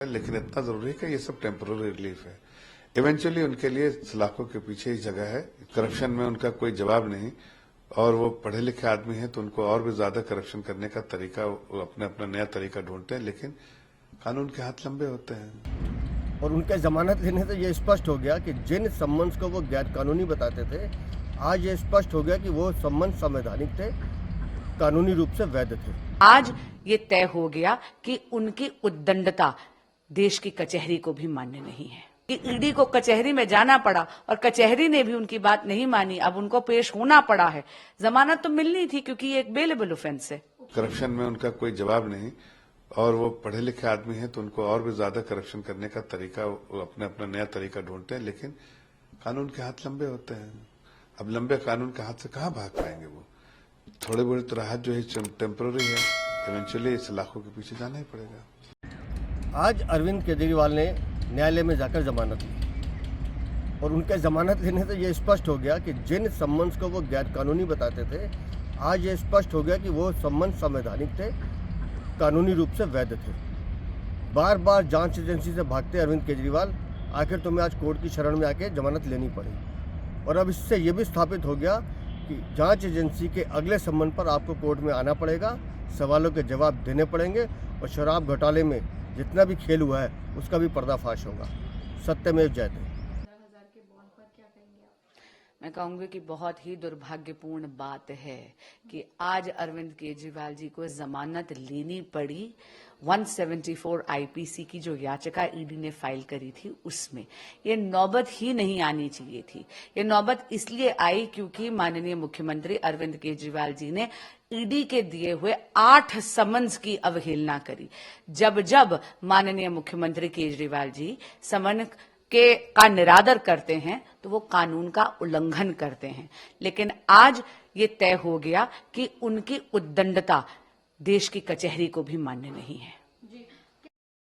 लेकिन इतना जरूरी है कि ये सब टेम्पररी रिलीफ है। इवेंचुअली उनके लिए सलाखों के पीछे ही जगह है। करप्शन में उनका कोई जवाब नहीं और वो पढ़े लिखे आदमी हैं तो उनको और भी ज्यादा करप्शन करने का तरीका वो अपना अपना नया तरीका ढूंढते हैं, लेकिन कानून के हाथ लंबे होते हैं। और उनके जमानत लेने से ये स्पष्ट हो गया कि जिन सम्मन्स को वो गैर कानूनी बताते थे, आज ये स्पष्ट हो गया कि वो सम्मन संवैधानिक थे, कानूनी रूप से वैध थे। आज ये तय हो गया कि उनकी उद्दंडता देश की कचहरी को भी मान्य नहीं है कि ईडी को कचहरी में जाना पड़ा और कचहरी ने भी उनकी बात नहीं मानी। अब उनको पेश होना पड़ा है। जमानत तो मिलनी थी क्योंकि ये एक बेलेबल ऑफेंस है। करप्शन में उनका कोई जवाब नहीं और वो पढ़े लिखे आदमी हैं तो उनको और भी ज्यादा करप्शन करने का तरीका वो अपना अपना नया तरीका ढूंढते हैं, लेकिन कानून के हाथ लंबे होते हैं। अब लंबे कानून के हाथ से कहाँ भाग पाएंगे वो। थोड़ी बड़ी तो राहत जो है टेम्पररी है, इवेंचुअली इस लाखों के पीछे जाना ही पड़ेगा। आज अरविंद केजरीवाल ने न्यायालय में जाकर जमानत ली और उनके जमानत लेने से ये स्पष्ट हो गया कि जिन सम्मन्स को वो गैर कानूनी बताते थे, आज ये स्पष्ट हो गया कि वो सम्मन संवैधानिक थे, कानूनी रूप से वैध थे। बार बार जांच एजेंसी से भागते अरविंद केजरीवाल, आखिर तुम्हें आज कोर्ट की शरण में आके जमानत लेनी पड़ी। और अब इससे ये भी स्थापित हो गया कि जांच एजेंसी के अगले सम्मन पर आपको कोर्ट में आना पड़ेगा, सवालों के जवाब देने पड़ेंगे और शराब घोटाले में जितना भी खेल हुआ है उसका भी पर्दाफाश होगा। सत्यमेव जयते। मैं कहूंगी कि बहुत ही दुर्भाग्यपूर्ण बात है कि आज अरविंद केजरीवाल जी को जमानत लेनी पड़ी। 174 आईपीसी की जो याचिका ईडी ने फाइल करी थी उसमें ये नौबत ही नहीं आनी चाहिए थी। ये नौबत इसलिए आई क्योंकि माननीय मुख्यमंत्री अरविंद केजरीवाल जी ने ईडी के दिए हुए 8 समन्स की अवहेलना करी। जब जब माननीय मुख्यमंत्री केजरीवाल जी समन का निरादर करते हैं तो वो कानून का उल्लंघन करते हैं। लेकिन आज ये तय हो गया कि उनकी उद्दंडता देश की कचहरी को भी मान्य नहीं है।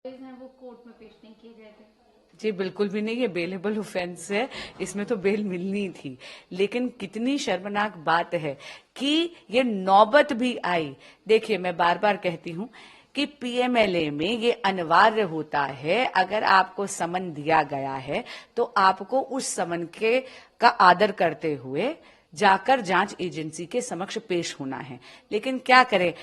वो कोर्ट में पेश नहीं किए गए थे। जी बिल्कुल भी नहीं, ये बेलेबल ऑफेंस है, इसमें तो बेल मिलनी थी। लेकिन कितनी शर्मनाक बात है कि ये नौबत भी आई। देखिए, मैं बार बार कहती हूं कि पीएमएलए में ये अनिवार्य होता है, अगर आपको समन दिया गया है तो आपको उस समन का आदर करते हुए जाकर जांच एजेंसी के समक्ष पेश होना है। लेकिन क्या करें,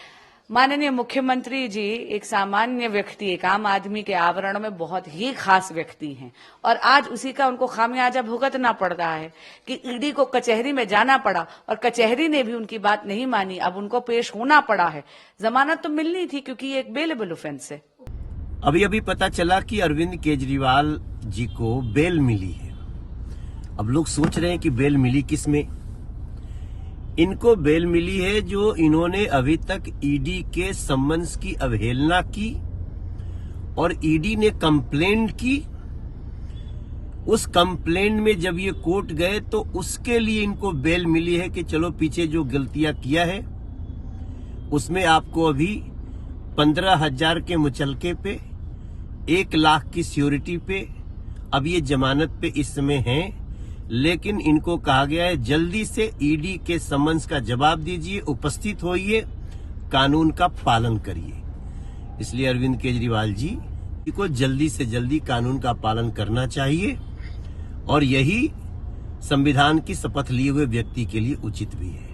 माननीय मुख्यमंत्री जी एक सामान्य व्यक्ति, एक आम आदमी के आवरण में बहुत ही खास व्यक्ति हैं और आज उसी का उनको खामियाजा भुगतना पड़ रहा है कि ईडी को कचहरी में जाना पड़ा और कचहरी ने भी उनकी बात नहीं मानी। अब उनको पेश होना पड़ा है। जमानत तो मिलनी थी क्योंकि ये एक बेलेबल ऑफेंस है। अभी पता चला कि अरविंद केजरीवाल जी को बेल मिली है। अब लोग सोच रहे हैं कि बेल मिली किसमें। इनको बेल मिली है जो इन्होंने अभी तक ईडी के सम्मन्स की अवहेलना की और ईडी ने कंप्लेंट की। उस कंप्लेंट में जब ये कोर्ट गए तो उसके लिए इनको बेल मिली है कि चलो पीछे जो गलतियां किया है उसमें आपको अभी 15,000 के मुचलके पे 1 लाख की सिक्योरिटी पे अब ये जमानत पे इस समय हैं। लेकिन इनको कहा गया है जल्दी से ईडी के समन्स का जवाब दीजिए, उपस्थित होइए, कानून का पालन करिए। इसलिए अरविंद केजरीवाल जी को जल्दी से जल्दी कानून का पालन करना चाहिए और यही संविधान की शपथ लिए हुए व्यक्ति के लिए उचित भी है।